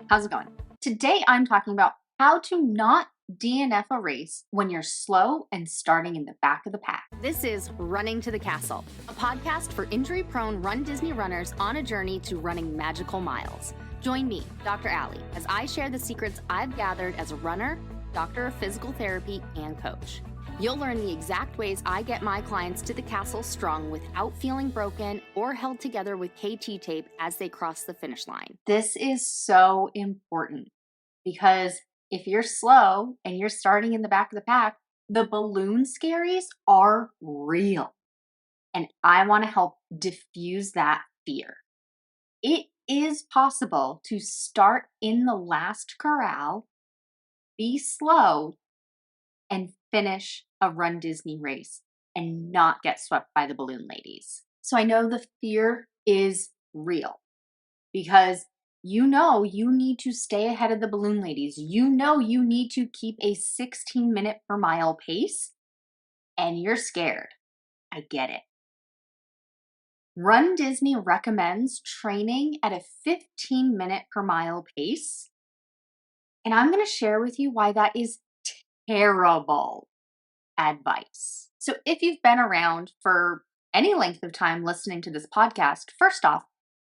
How's it going? Today I'm talking about how to not DNF a race when you're slow and starting in the back of the pack. This is Running to the Castle, a podcast for injury-prone Run Disney runners on a journey to running magical miles. Join me, Dr. Allie, as I share the secrets I've gathered as a runner, doctor of physical therapy, and coach. You'll learn the exact ways I get my clients to the castle strong without feeling broken or held together with KT tape as they cross the finish line. This is so important because if you're slow and you're starting in the back of the pack, the balloon scaries are real. And I want to help diffuse that fear. It is possible to start in the last corral, be slow, and finish a Run Disney race and not get swept by the balloon ladies. So I know the fear is real because you know you need to stay ahead of the balloon ladies. You know you need to keep a 16-minute per mile pace and you're scared. I get it. Run Disney recommends training at a 15-minute per mile pace. And I'm going to share with you why that is terrible advice. So if you've been around for any length of time listening to this podcast, first off,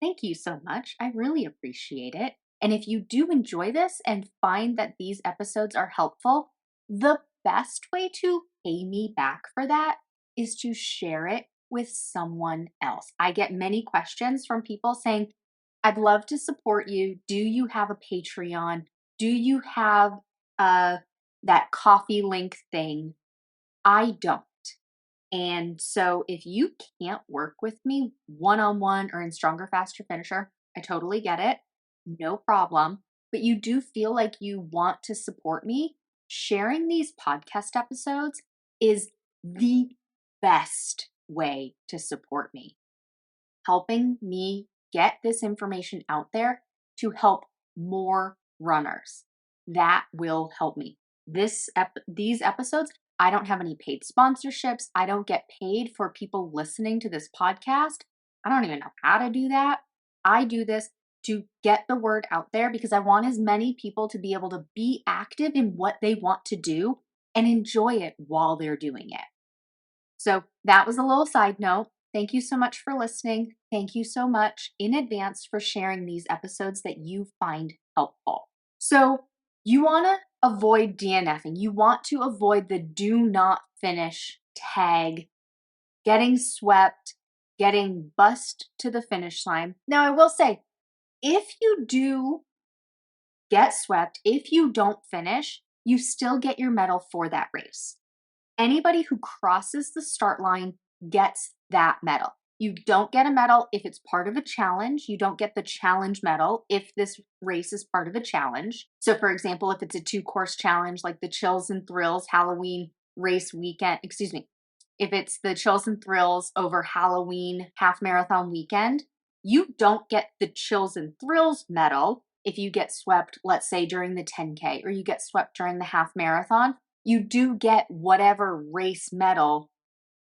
thank you so much. I really appreciate it. And if you do enjoy this and find that these episodes are helpful, the best way to pay me back for that is to share it with someone else. I get many questions from people saying, I'd love to support you. Do you have a Patreon? Do you have that coffee link thing? I don't. And so if you can't work with me one-on-one or in Stronger, Faster, Finisher, I totally get it. No problem. But you do feel like you want to support me, sharing these podcast episodes is the best way to support me. Helping me get this information out there to help more runners. That will help me. These episodes, I don't have any paid sponsorships. I don't get paid for people listening to this podcast. I don't even know how to do that. I do this to get the word out there because I want as many people to be able to be active in what they want to do and enjoy it while they're doing it. So that was a little side note. Thank you so much for listening. Thank you so much in advance for sharing these episodes that you find helpful. So you want to avoid DNFing. You want to avoid the do not finish tag, getting swept, getting bussed to the finish line. Now, I will say, if you do get swept, if you don't finish, you still get your medal for that race. Anybody who crosses the start line gets that medal. You don't get a medal if it's part of a challenge. You don't get the challenge medal if this race is part of a challenge. So for example, if it's a 2-course challenge like the Chills and Thrills Halloween race weekend, if it's the Chills and Thrills over Halloween half marathon weekend, you don't get the Chills and Thrills medal if you get swept, let's say during the 10K or you get swept during the half marathon. You do get whatever race medal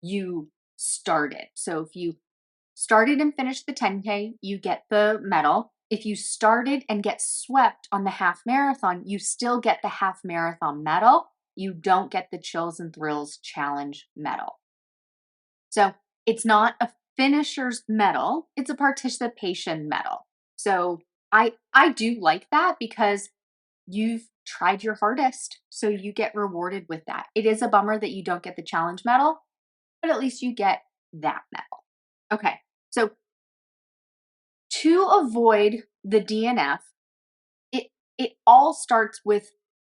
you started. So if you started and finished the 10K, you get the medal. If you started and get swept on the half marathon, you still get the half marathon medal. You don't get the Chills and Thrills challenge medal. So it's not a finisher's medal, it's a participation medal. So I do like that because you've tried your hardest, so you get rewarded with that. It is a bummer that you don't get the challenge medal, but at least you get that medal. Okay, so to avoid the DNF, it all starts with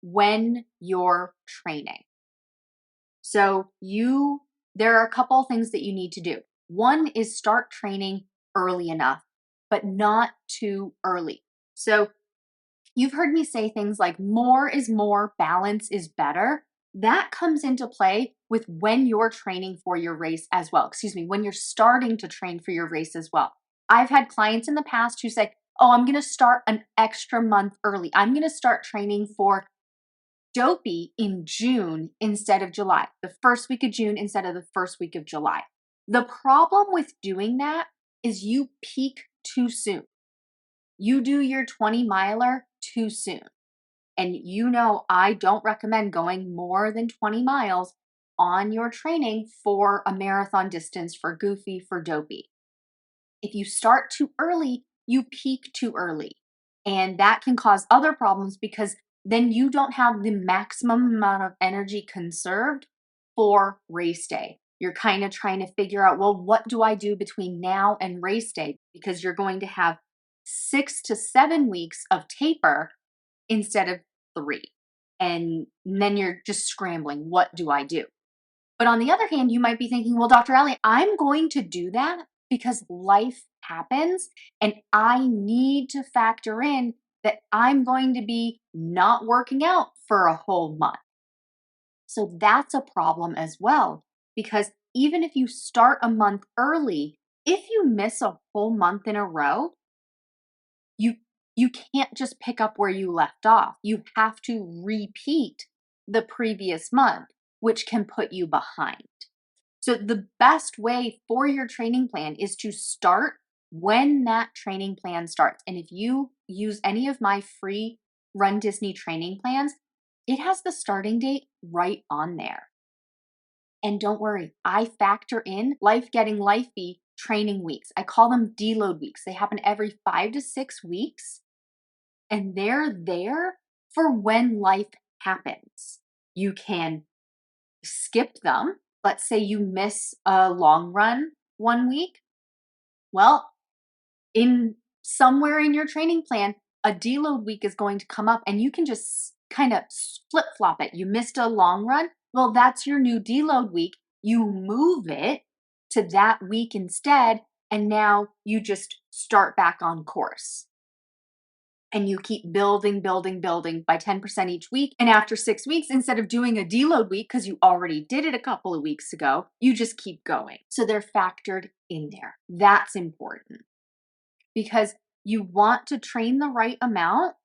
when you're training. So there are a couple of things that you need to do. One is start training early enough, but not too early. So you've heard me say things like more is more, balance is better. That comes into play with when you're training for your race as well. When you're starting to train for your race as well. I've had clients in the past who say, oh, I'm going to start an extra month early. I'm going to start training for Dopey in June instead of July, the first week of June instead of the first week of July. The problem with doing that is you peak too soon. You do your 20 miler too soon. And you know, I don't recommend going more than 20 miles on your training for a marathon distance for goofy, for dopey. If you start too early, you peak too early. And that can cause other problems because then you don't have the maximum amount of energy conserved for race day. You're kind of trying to figure out, well, what do I do between now and race day? Because you're going to have 6 to 7 weeks of taper instead of 3. And then you're just scrambling. What do I do? But on the other hand, you might be thinking, well, Dr. Ali, I'm going to do that because life happens and I need to factor in that I'm going to be not working out for a whole month. So that's a problem as well, because even if you start a month early, if you miss a whole month in a row, you can't just pick up where you left off. You have to repeat the previous month, which can put you behind. So the best way for your training plan is to start when that training plan starts. And if you use any of my free Run Disney training plans, it has the starting date right on there. And don't worry, I factor in life getting lifey training weeks. I call them deload weeks. They happen every 5 to 6 weeks. And they're there for when life happens. You can skip them. Let's say you miss a long run one week. Well, in somewhere in your training plan, a deload week is going to come up and you can just kind of flip flop it. You missed a long run. Well, that's your new deload week. You move it to that week instead. And now you just start back on course. And you keep building by 10% each week. And after 6 weeks, instead of doing a deload week, because you already did it a couple of weeks ago, you just keep going. So they're factored in there. That's important because you want to train the right amount.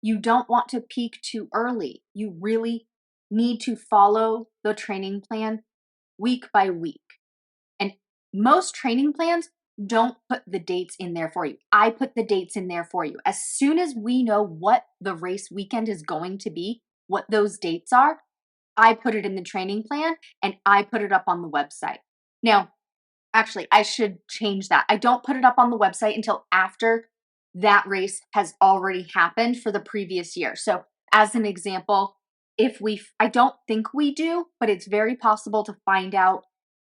You don't want to peak too early. You really need to follow the training plan week by week. And most training plans don't put the dates in there for you. I put the dates in there for you. As soon as we know what the race weekend is going to be, what those dates are, I put it in the training plan and I put it up on the website. Now, actually, I should change that. I don't put it up on the website until after that race has already happened for the previous year. So as an example, I don't think we do, but it's very possible to find out,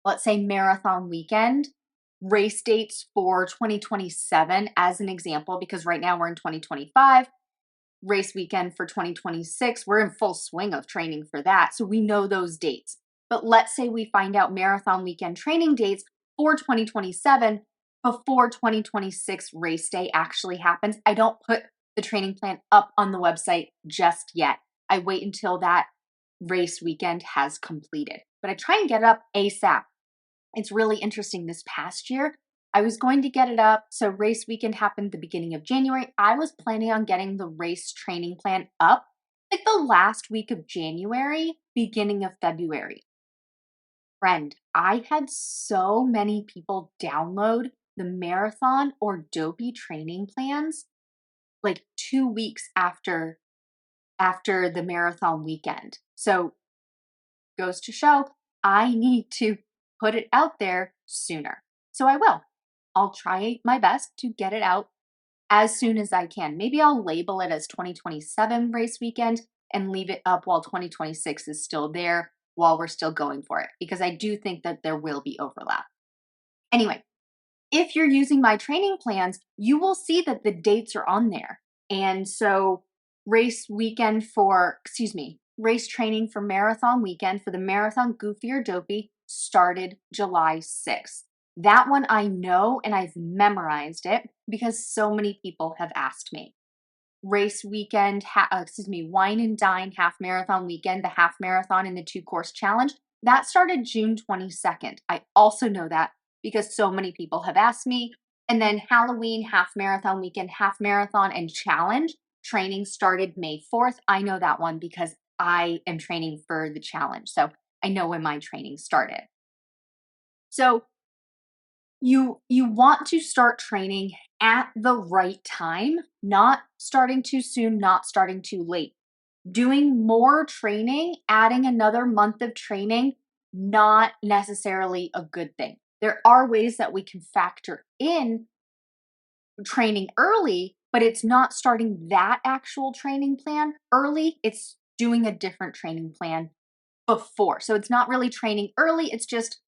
let's say marathon weekend, race dates for 2027 as an example, because right now we're in 2025, race weekend for 2026, we're in full swing of training for that. So we know those dates. But let's say we find out marathon weekend training dates for 2027 before 2026 race day actually happens. I don't put the training plan up on the website just yet. I wait until that race weekend has completed. But I try and get it up ASAP. It's really interesting. This past year, I was going to get it up. So race weekend happened the beginning of January. I was planning on getting the race training plan up like the last week of January, beginning of February. Friend, I had so many people download the marathon or dopey training plans like 2 weeks after the marathon weekend. So goes to show I need to put it out there sooner. So I will. I'll try my best to get it out as soon as I can. Maybe I'll label it as 2027 race weekend and leave it up while 2026 is still there, while we're still going for it, because I do think that there will be overlap. Anyway, if you're using my training plans, you will see that the dates are on there. And so race training for marathon weekend for the marathon goofy or dopey started July 6th. That one I know and I've memorized it because so many people have asked me. Race weekend, wine and dine half marathon weekend, the half marathon and the 2-course challenge, that started June 22nd. I also know that because so many people have asked me. And then Halloween, half marathon weekend, half marathon and challenge training started May 4th. I know that one because I am training for the challenge. So I know when my training started. So you want to start training at the right time, not starting too soon, not starting too late. Doing more training, adding another month of training, not necessarily a good thing. There are ways that we can factor in training early, but it's not starting that actual training plan early. It's doing a different training plan before. So it's not really training early, it's just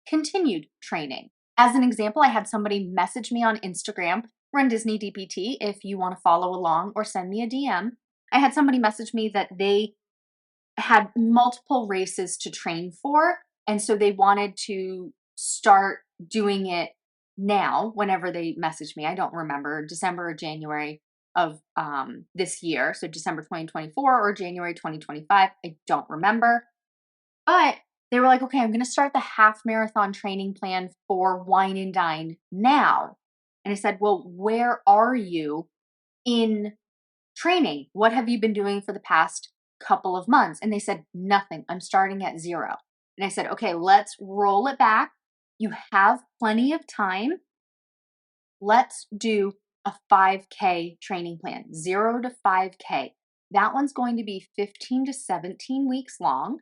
continued training. As an example, I had somebody message me on Instagram, runDisney DPT, if you want to follow along or send me a DM. I had somebody message me that they had multiple races to train for, and so they wanted to start doing it now whenever they messaged me. I don't remember, December or January of this year, so December 2024 or January 2025, I don't remember. But they were like, okay, I'm going to start the half marathon training plan for Wine and Dine now. And I said, well, where are you in training? What have you been doing for the past couple of months? And they said, nothing. I'm starting at 0. And I said, okay, let's roll it back. You have plenty of time. Let's do a 5K training plan, 0 to 5K. That one's going to be 15 to 17 weeks long.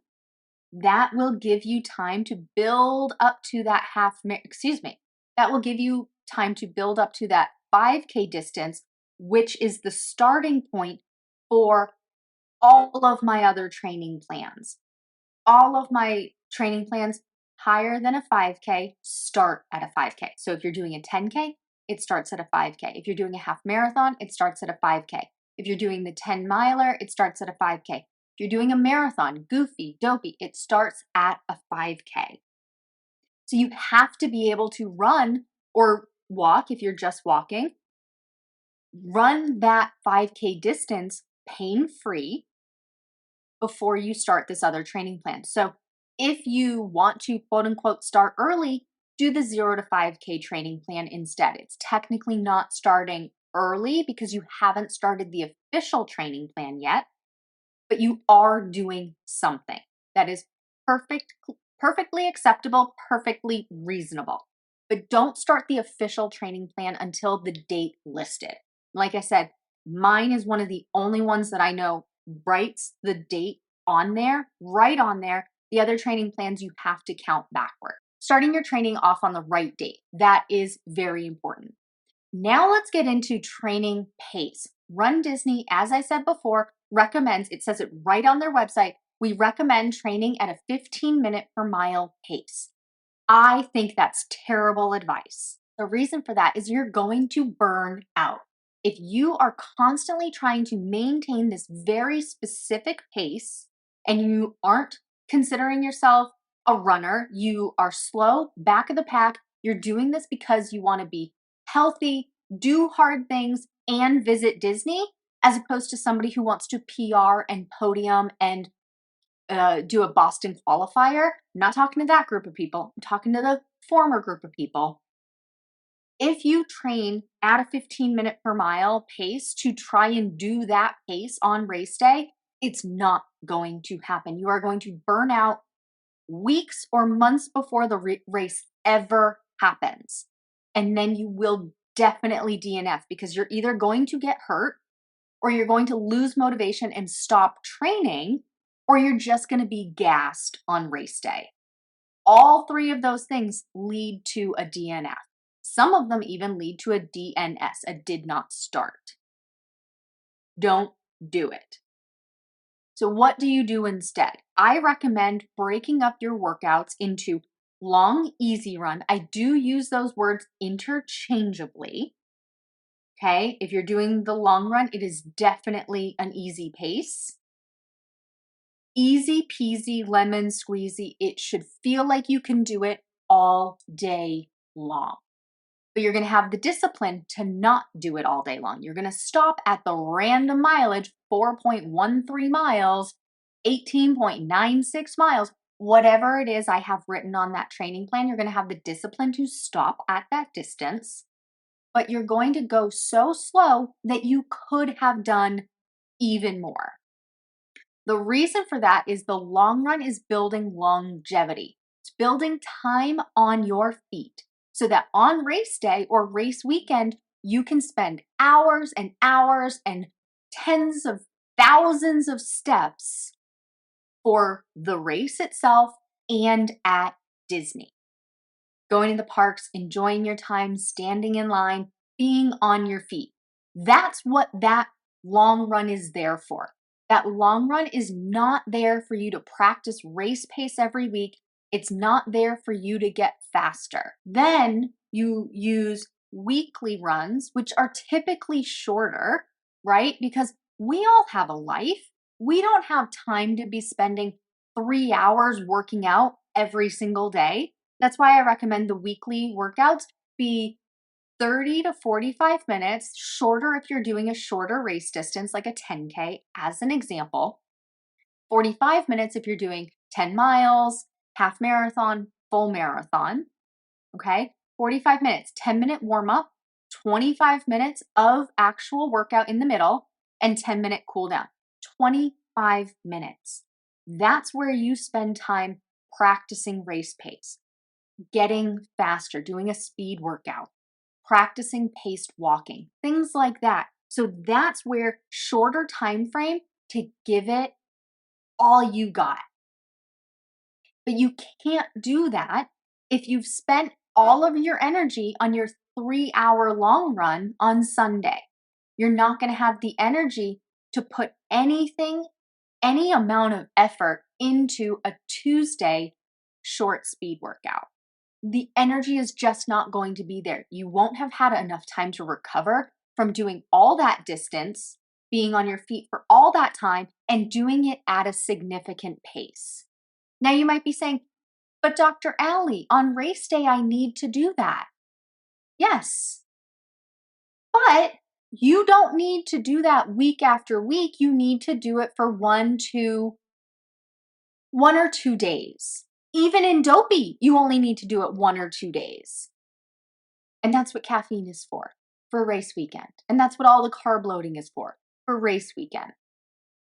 That will give you time to build up to that that will give you time to build up to that 5K distance, which is the starting point for all of my other training plans. All of my training plans higher than a 5K start at a 5K. So if you're doing a 10K, it starts at a 5K. If you're doing a half marathon, it starts at a 5K. If you're doing the 10 miler, it starts at a 5K. If you're doing a marathon, goofy, dopey, it starts at a 5K. So you have to be able to run or walk if you're just walking. Run that 5K distance pain-free before you start this other training plan. So if you want to quote unquote start early, do the 0 to 5K training plan instead. It's technically not starting early because you haven't started the official training plan yet, but you are doing something that is perfectly acceptable, perfectly reasonable. But don't start the official training plan until the date listed. Like I said, mine is one of the only ones that I know writes the date on there, right on there. The other training plans you have to count backward. Starting your training off on the right date, that is very important. Now let's get into training pace. runDisney, as I said before, recommends, it says it right on their website, we recommend training at a 15-minute per mile pace. I think that's terrible advice. The reason for that is you're going to burn out. If you are constantly trying to maintain this very specific pace and you aren't considering yourself a runner, you are slow, back of the pack, you're doing this because you want to be healthy, do hard things, and visit Disney, as opposed to somebody who wants to PR and podium and do a Boston qualifier. I'm not talking to that group of people. I'm talking to the former group of people. If you train at a 15-minute per mile pace to try and do that pace on race day, it's not going to happen. You are going to burn out weeks or months before the race ever happens. And then you will definitely DNF because you're either going to get hurt or you're going to lose motivation and stop training, or you're just going to be gassed on race day. All three of those things lead to a DNF. Some of them even lead to a DNS, a did not start. Don't do it. So what do you do instead? I recommend breaking up your workouts into long, easy run. I do use those words interchangeably. Okay, if you're doing the long run, it is definitely an easy pace. Easy peasy, lemon squeezy. It should feel like you can do it all day long. But you're going to have the discipline to not do it all day long. You're going to stop at the random mileage, 4.13 miles, 18.96 miles, whatever it is I have written on that training plan. You're going to have the discipline to stop at that distance, but you're going to go so slow that you could have done even more. The reason for that is the long run is building longevity. It's building time on your feet so that on race day or race weekend, you can spend hours and hours and tens of thousands of steps for the race itself and at Disney. Going to the parks, enjoying your time, standing in line, being on your feet. That's what that long run is there for. That long run is not there for you to practice race pace every week. It's not there for you to get faster. Then you use weekly runs, which are typically shorter, right? Because we all have a life. We don't have time to be spending 3 hours working out every single day. That's why I recommend the weekly workouts be 30 to 45 minutes, shorter if you're doing a shorter race distance, like a 10K as an example. 45 minutes if you're doing 10 miles, half marathon, full marathon. Okay, 45 minutes, 10-minute warm up, 25 minutes of actual workout in the middle, and 10-minute cool down. 25 minutes. That's where you spend time practicing race pace, getting faster, doing a speed workout, practicing paced walking, things like that. So that's where shorter time frame to give it all you got. But you can't do that if you've spent all of your energy on your 3-hour long run on Sunday. You're not going to have the energy to put anything, any amount of effort into a Tuesday short speed workout. The energy is just not going to be there. You won't have had enough time to recover from doing all that distance, being on your feet for all that time, and doing it at a significant pace. Now you might be saying, but Dr. Allie, on race day, I need to do that. Yes, but you don't need to do that week after week. You need to do it for 1 or 2 days. Even in dopey, you only need to do it 1 or 2 days. And that's what caffeine is for race weekend. And that's what all the carb loading is for race weekend.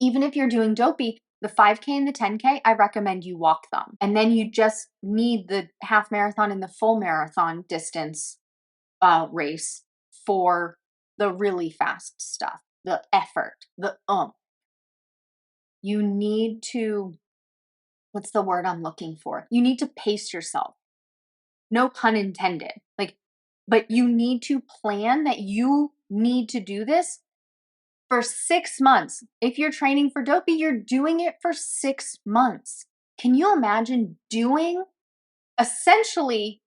Even if you're doing dopey, the 5K and the 10K, I recommend you walk them. And then you just need the half marathon and the full marathon distance race for the really fast stuff, the effort, the You need to, what's the word I'm looking for? You need to pace yourself. No pun intended. But you need to plan that you need to do this for 6 months. If you're training for dopey, you're doing it for 6 months. Can you imagine doing essentially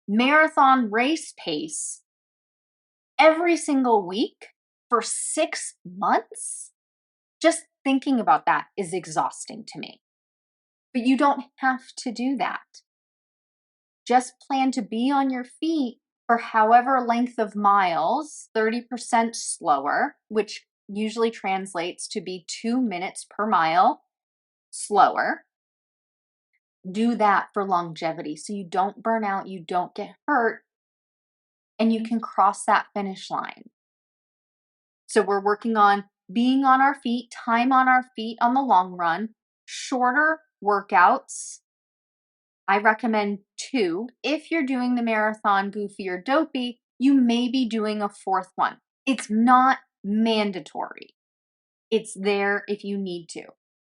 marathon race pace every single week for 6 months? Just thinking about that is exhausting to me. But you don't have to do that. Just plan to be on your feet for however length of miles, 30% slower, which usually translates to be 2 minutes per mile slower. Do that for longevity so you don't burn out, you don't get hurt, and you can cross that finish line. So we're working on being on our feet, time on our feet on the long run, shorter workouts. I recommend 2. If you're doing the marathon, goofy, or dopey, you may be doing a 4th one. It's not mandatory. It's there if you need to.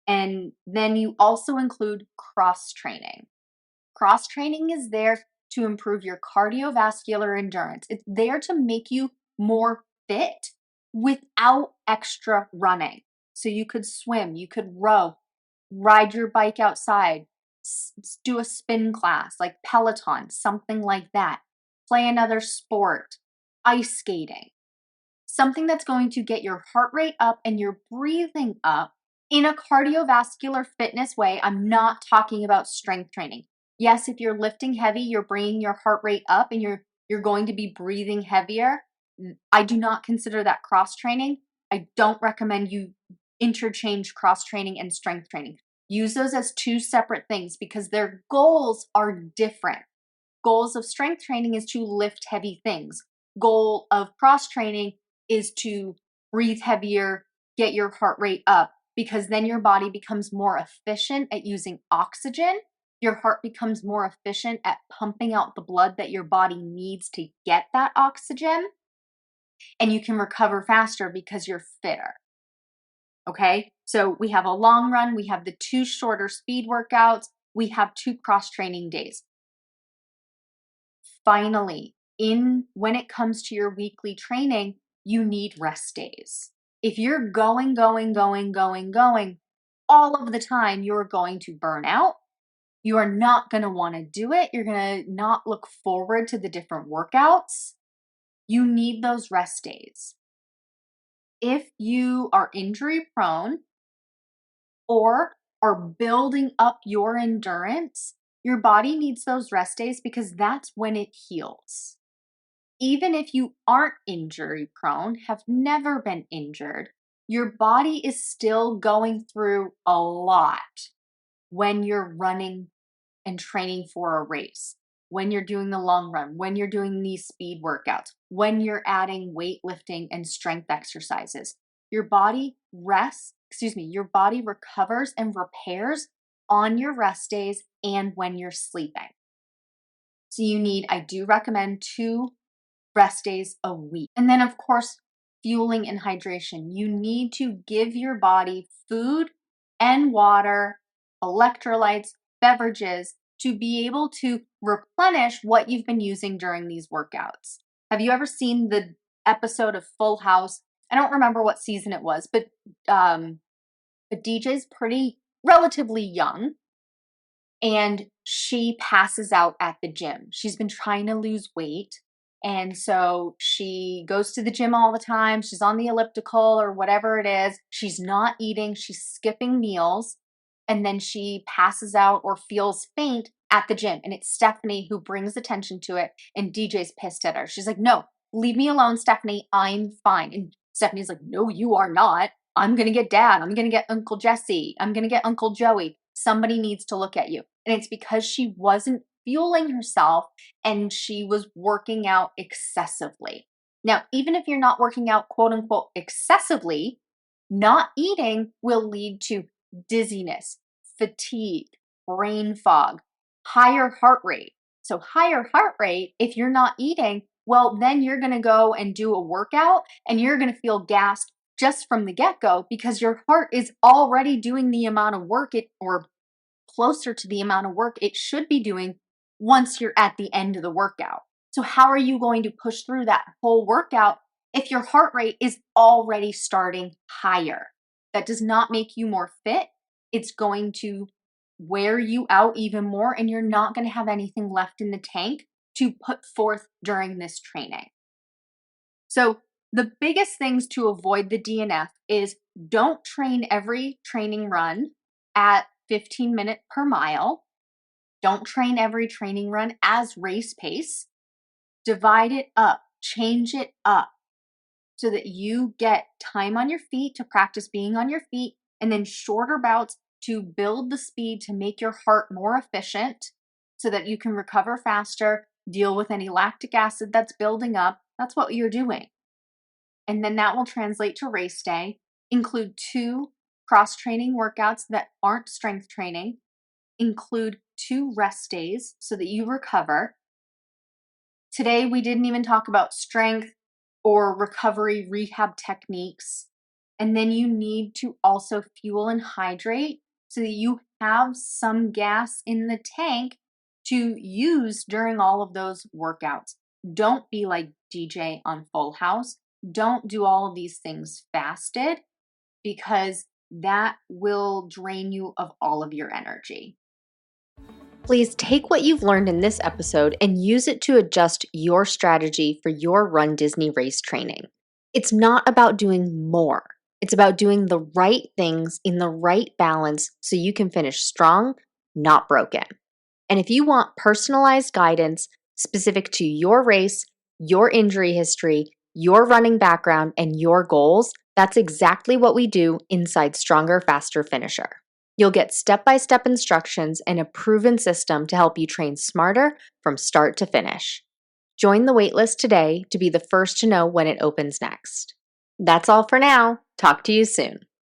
And then you also include cross training. Cross training is there to improve your cardiovascular endurance. It's there to make you more fit without extra running. So you could swim, you could row, ride your bike outside, do a spin class like Peloton, something like that. Play another sport, ice skating. Something that's going to get your heart rate up and your breathing up in a cardiovascular fitness way. I'm not talking about strength training. Yes, if you're lifting heavy, you're bringing your heart rate up and you're going to be breathing heavier. I do not consider that cross training. I don't recommend you interchange cross training and strength training. Use those as 2 separate things because their goals are different. Goals of strength training is to lift heavy things. Goal of cross training is to breathe heavier, get your heart rate up, because then your body becomes more efficient at using oxygen. Your heart becomes more efficient at pumping out the blood that your body needs to get that oxygen. and you can recover faster because you're fitter. Okay, so we have a long run, we have the 2 shorter speed workouts, we have 2 cross-training days. Finally, when it comes to your weekly training, you need rest days. If you're going all of the time, you're going to burn out. You are not going to want to do it. You're going to not look forward to the different workouts. You need those rest days. If you are injury prone or are building up your endurance, your body needs those rest days because that's when it heals. Even if you aren't injury prone, have never been injured, your body is still going through a lot when you're running and training for a race, when you're doing the long run, when you're doing these speed workouts, when you're adding weightlifting and strength exercises. Your body recovers and repairs on your rest days and when you're sleeping. So I do recommend 2 rest days a week. And then, of course, fueling and hydration. You need to give your body food and water, electrolytes, beverages to be able to replenish what you've been using during these workouts. Have you ever seen the episode of Full House? I don't remember what season it was, but DJ's relatively young, and she passes out at the gym. She's been trying to lose weight. And so she goes to the gym all the time. She's on the elliptical or whatever it is. She's not eating. She's skipping meals. And then she passes out or feels faint at the gym. And it's Stephanie who brings attention to it. And DJ's pissed at her. She's like, no, leave me alone, Stephanie. I'm fine. And Stephanie's like, no, you are not. I'm going to get Dad. I'm going to get Uncle Jesse. I'm going to get Uncle Joey. Somebody needs to look at you. And it's because she wasn't fueling herself and she was working out excessively. Now, even if you're not working out, quote unquote, excessively, not eating will lead to dizziness, fatigue, brain fog, higher heart rate. So higher heart rate, if you're not eating, well, then you're going to go and do a workout and you're going to feel gassed just from the get-go because your heart is already doing the amount of work or closer to the amount of work it should be doing once you're at the end of the workout. So how are you going to push through that whole workout if your heart rate is already starting higher? That does not make you more fit. It's going to wear you out even more, and you're not going to have anything left in the tank to put forth during this training. So the biggest things to avoid the DNF is don't train every training run at 15 minutes per mile. Don't train every training run as race pace. Divide it up, change it up so that you get time on your feet to practice being on your feet, and then shorter bouts to build the speed to make your heart more efficient so that you can recover faster, deal with any lactic acid that's building up. That's what you're doing. And then that will translate to race day. Include 2 cross-training workouts that aren't strength training. Include 2 rest days so that you recover. Today, we didn't even talk about strength or recovery rehab techniques. And then you need to also fuel and hydrate so that you have some gas in the tank to use during all of those workouts. Don't be like DJ on Full House. Don't do all of these things fasted because that will drain you of all of your energy. Please take what you've learned in this episode and use it to adjust your strategy for your Run Disney race training. It's not about doing more. It's about doing the right things in the right balance so you can finish strong, not broken. And if you want personalized guidance specific to your race, your injury history, your running background, and your goals, that's exactly what we do inside Stronger, Faster, Finisher. You'll get step-by-step instructions and a proven system to help you train smarter from start to finish. Join the waitlist today to be the first to know when it opens next. That's all for now. Talk to you soon.